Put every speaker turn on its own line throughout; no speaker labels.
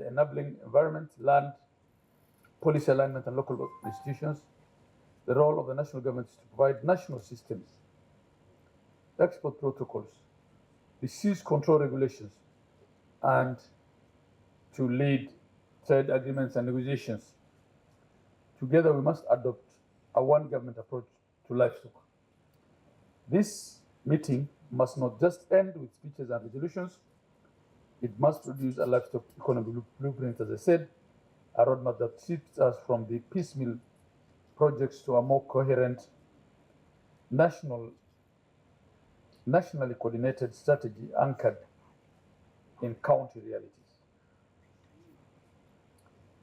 the enabling environment, land, policy alignment, and local institutions. The role of the national government is to provide national systems, export protocols, disease control regulations, and to lead trade agreements and negotiations. Together, we must adopt a one government approach to livestock. This meeting must not just end with speeches and resolutions. It must produce a livestock economy blueprint, as I said, a roadmap that shifts us from the piecemeal projects to a more coherent, nationally coordinated strategy anchored in county realities.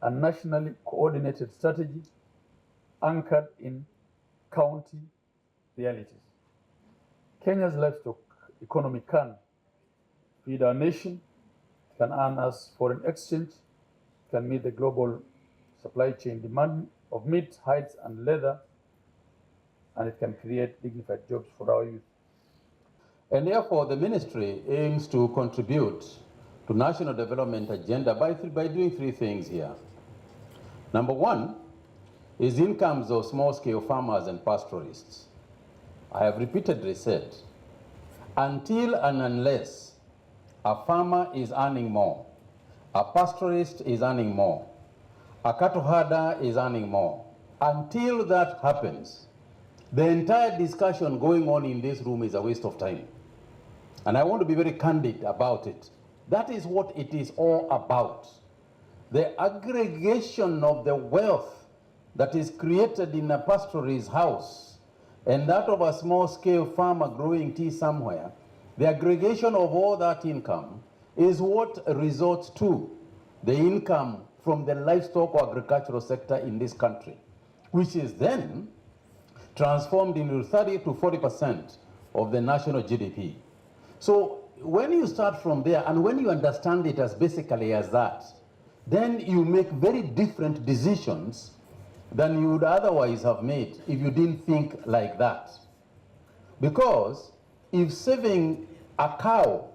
A nationally coordinated strategy anchored in county realities. Kenya's livestock economy can feed our nation, can earn us foreign exchange, can meet the global supply chain demand of meat, hides, and leather, and it can create dignified jobs for our youth.
And therefore, the ministry aims to contribute to national development agenda by doing three things here. Number one is incomes of small-scale farmers and pastoralists. I have repeatedly said, until and unless a farmer is earning more, a pastoralist is earning more, a cattle herder is earning more, until that happens, the entire discussion going on in this room is a waste of time. And I want to be very candid about it. That is what it is all about. The aggregation of the wealth that is created in a pastoralist's house and that of a small-scale farmer growing tea somewhere, the aggregation of all that income is what results to the income from the livestock or agricultural sector in this country, which is then transformed into 30 to 40% of the national GDP. So when you start from there and when you understand it as basically as that, then you make very different decisions than you would otherwise have made if you didn't think like that. Because if saving a cow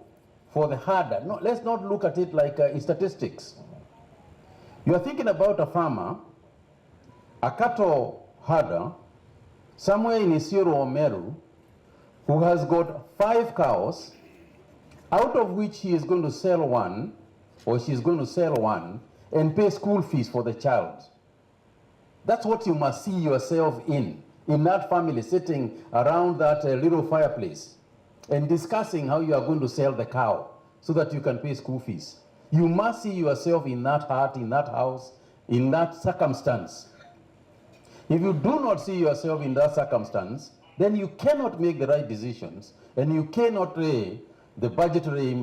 for the herder, no, let's not look at it like statistics. You are thinking about a farmer, a cattle herder, somewhere in Isiolo or Meru, who has got 5 cows, out of which he is going to sell one, or she is going to sell one, and pay school fees for the child. That's what you must see yourself in that family, sitting around that little fireplace and discussing how you are going to sell the cow so that you can pay school fees. You must see yourself in that heart, in that house, in that circumstance. If you do not see yourself in that circumstance, then you cannot make the right decisions, and you cannot lay the budgetary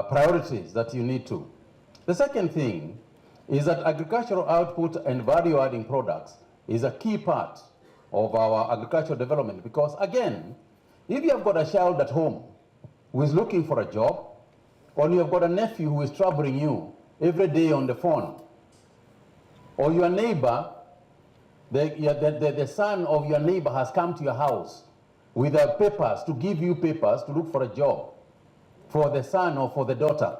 priorities that you need to. The second thing is that agricultural output and value-adding products is a key part of our agricultural development, because again, if you have got a child at home who is looking for a job, or you have got a nephew who is troubling you every day on the phone, or your neighbor, the son of your neighbor has come to your house with papers to give you papers to look for a job for the son or for the daughter.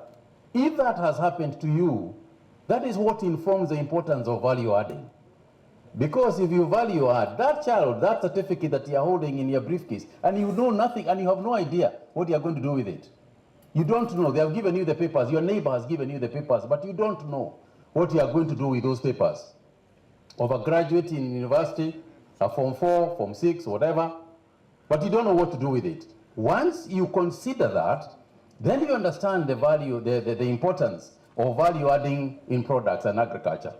If that has happened to you, that is what informs the importance of value adding. Because if you value add, that child, that certificate that you are holding in your briefcase, and you know nothing, and you have no idea what you are going to do with it. You don't know. They have given you the papers. Your neighbor has given you the papers, but you don't know what you are going to do with those papers. Of a graduate in university, a Form 4, Form 6, whatever, but you don't know what to do with it. Once you consider that, then you understand the value, the importance of value adding in products and agriculture.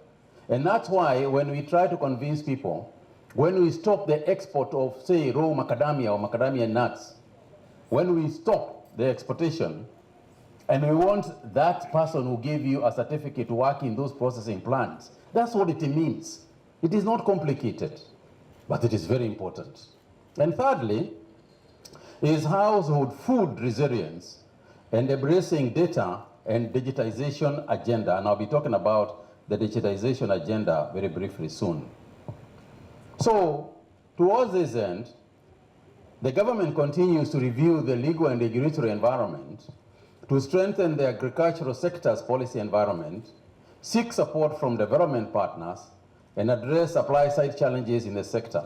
And that's why when we try to convince people, when we stop the export of, say, raw macadamia or macadamia nuts, when we stop the exportation, and we want that person who gave you a certificate to work in those processing plants, that's what it means. It is not complicated, but it is very important. And thirdly, is household food resilience and embracing data and digitization agenda. And I'll be talking about the digitization agenda very briefly soon. So, towards this end, the government continues to review the legal and regulatory environment to strengthen the agricultural sector's policy environment, seek support from development partners, and address supply-side challenges in the sector.